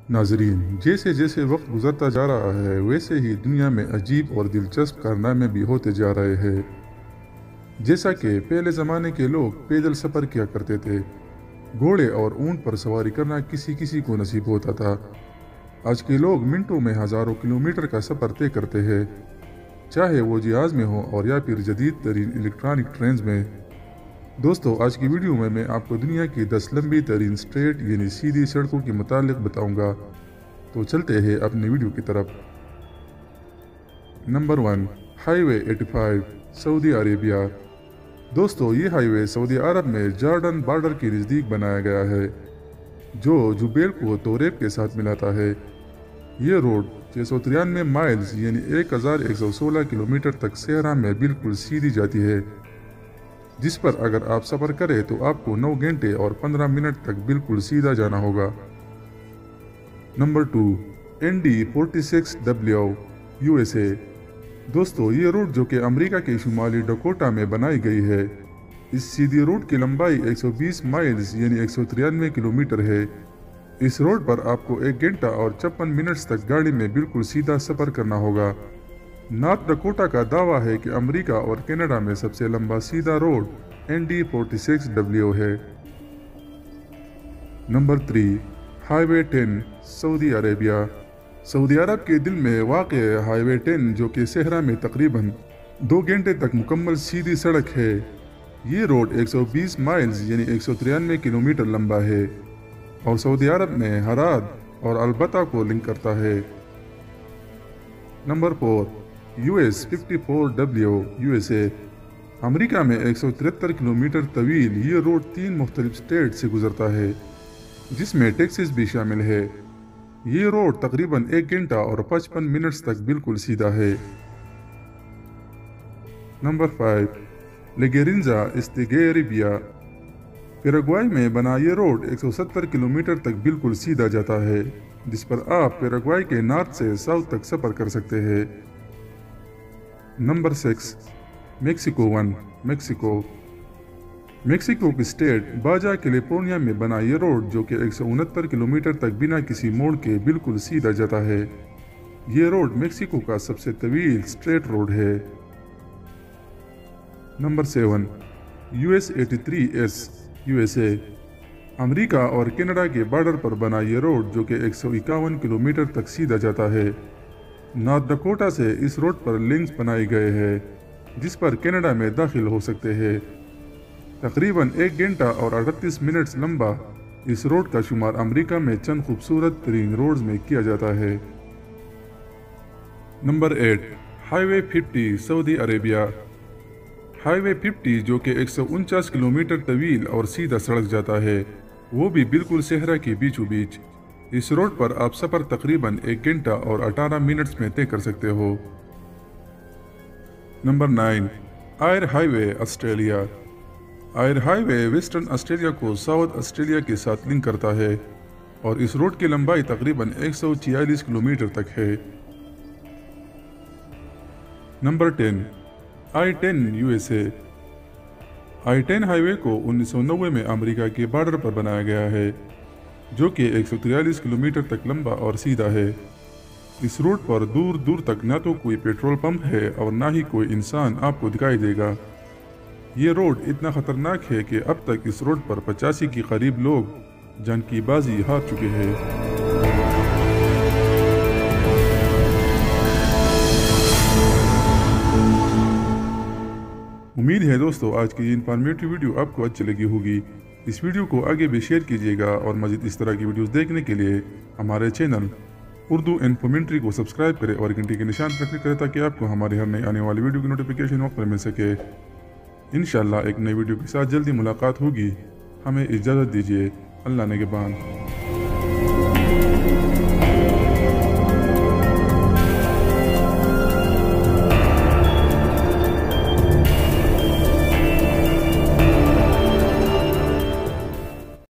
ناظرین، جیسے جیسے وقت گزرتا جا رہا ہے ویسے ہی دنیا میں عجیب اور دلچسپ کارنامے بھی ہوتے جا رہے ہیں۔ جیسا کہ پہلے زمانے کے لوگ پیدل سفر کیا کرتے تھے، گھوڑے اور اونٹ پر سواری کرنا کسی کسی کو نصیب ہوتا تھا، آج کے لوگ منٹوں میں ہزاروں کلومیٹر کا سفر طے کرتے ہیں، چاہے وہ جہاز میں ہو اور یا پھر جدید ترین الیکٹرانک ٹرینز میں۔ دوستو، آج کی ویڈیو میں آپ کو دنیا کی 10 لمبی ترین اسٹریٹ یعنی سیدھی سڑکوں کے متعلق بتاؤں گا، تو چلتے ہیں اپنی ویڈیو کی طرف۔ نمبر 1، ہائی وے 85، سعودی عربیہ۔ دوستو، یہ ہائی وے سعودی عرب میں جارڈن بارڈر کے نزدیک بنایا گیا ہے، جو جبیل کو توریب کے ساتھ ملاتا ہے۔ یہ روڈ 693 مائلز یعنی 1116 کلومیٹر تک صحرا میں بالکل سیدھی جاتی ہے، جس پر اگر آپ سفر کریں تو آپ کو 9 گھنٹے اور 15 منٹ تک بالکل سیدھا جانا ہوگا۔ Number 2، ND 46W، USA۔ دوستو، یہ روڈ جو کہ امریکہ کے شمالی ڈکوٹا میں بنائی گئی ہے، اس سیدھی روڈ کی لمبائی 120 مائلز یعنی 193 کلومیٹر ہے۔ اس روڈ پر آپ کو 1 گھنٹہ اور 56 منٹس تک گاڑی میں بالکل سیدھا سفر کرنا ہوگا۔ نارتھ ڈکوٹا کا دعویٰ ہے کہ امریکہ اور کینیڈا میں سب سے لمبا سیدھا روڈ ND 46W ہے۔ نمبر 3، ہائی وے 10، سعودی عربیہ۔ سعودی عرب کے دل میں واقع ہائی وے 10 جو کہ صحرا میں تقریباً 2 گھنٹے تک مکمل سیدھی سڑک ہے۔ یہ روڈ 120 مائلز یعنی 193 کلومیٹر لمبا ہے اور سعودی عرب میں ہراد اور البتہ کو لنک کرتا ہے۔ Number 4، US 54W، USA۔ امریکہ میں 173 کلومیٹر طویل یہ روڈ 3 مختلف اسٹیٹ سے گزرتا ہے، جس میں ٹیکساس بھی شامل ہے۔ یہ روڈ تقریباً 1 گھنٹہ اور 55 منٹس تک بالکل سیدھا ہے۔ نمبر 5، لیگرینزا استگیریبیا۔ پیراگوائی میں بنا یہ روڈ 170 کلومیٹر تک بالکل سیدھا جاتا ہے، جس پر آپ پیراگوائی کے نارتھ سے ساؤتھ تک سفر کر سکتے ہیں۔ Number 6، Mexico 1، Mexico. میکسیکو کی اسٹیٹ باجا کیلیفورنیا میں بنا یہ روڈ جو کہ 169 کلومیٹر تک بنا کسی موڑ کے بالکل سیدھا جاتا ہے۔ یہ روڈ میکسیکو کا سب سے طویل اسٹریٹ روڈ ہے۔ Number 7، US 83S، USA۔ امریکہ اور کینیڈا کے بارڈر پر بنا یہ روڈ جو کہ 151 کلومیٹر تک سیدھا جاتا ہے۔ نارتھ ڈکوٹا سے اس روڈ پر لنکس بنائے گئے ہیں، جس پر کینیڈا میں داخل ہو سکتے ہیں۔ تقریباً 1 گھنٹہ اور 38 منٹس لمبا اس روڈ کا شمار امریکہ میں چند خوبصورت ترین روڈز میں کیا جاتا ہے۔ نمبر 8، ہائی وے 50، سعودی عربیہ۔ ہائی وے 50 جو کہ 149 کلومیٹر طویل اور سیدھا سڑک جاتا ہے، وہ بھی بالکل صحرا کے بیچوں بیچ۔ اس روڈ پر آپ سفر تقریباً 1 گھنٹہ اور 18 منٹس میں طے کر سکتے ہو۔ نمبر 9، آئر ہائی وے، آسٹریلیا۔ آئر ہائی وے ویسٹرن آسٹریلیا کو ساؤتھ آسٹریلیا کے ساتھ لنک کرتا ہے اور اس روڈ کی لمبائی تقریباً 146 کلومیٹر تک ہے۔ Number 10، I-10 USA۔ I-10 high وے کو 1990 میں امریکہ کے بارڈر پر بنایا گیا ہے، جو کہ 143 کلومیٹر تک لمبا اور سیدھا ہے۔ اس روڈ پر دور دور تک نہ تو کوئی پیٹرول پمپ ہے اور نہ ہی کوئی انسان آپ کو دکھائی دے گا۔ یہ روڈ اتنا خطرناک ہے کہ اب تک اس روڈ پر 85 کے قریب لوگ جان کی بازی ہار چکے ہیں۔ امید ہے دوستو آج کی یہ انفارمیٹیو ویڈیو آپ کو اچھی لگی ہوگی۔ اس ویڈیو کو آگے بھی شیئر کیجیے گا اور مزید اس طرح کی ویڈیوز دیکھنے کے لیے ہمارے چینل اردو انفارمیٹری کو سبسکرائب کریں اور گھنٹی کے نشان پر کلک کریں تاکہ آپ کو ہمارے ہر نئے آنے والی ویڈیو کی نوٹیفیکیشن وقت پر مل سکے۔ انشاءاللہ ایک نئی ویڈیو کے ساتھ جلدی ملاقات ہوگی۔ ہمیں اجازت دیجیے۔ اللہ نگہبان۔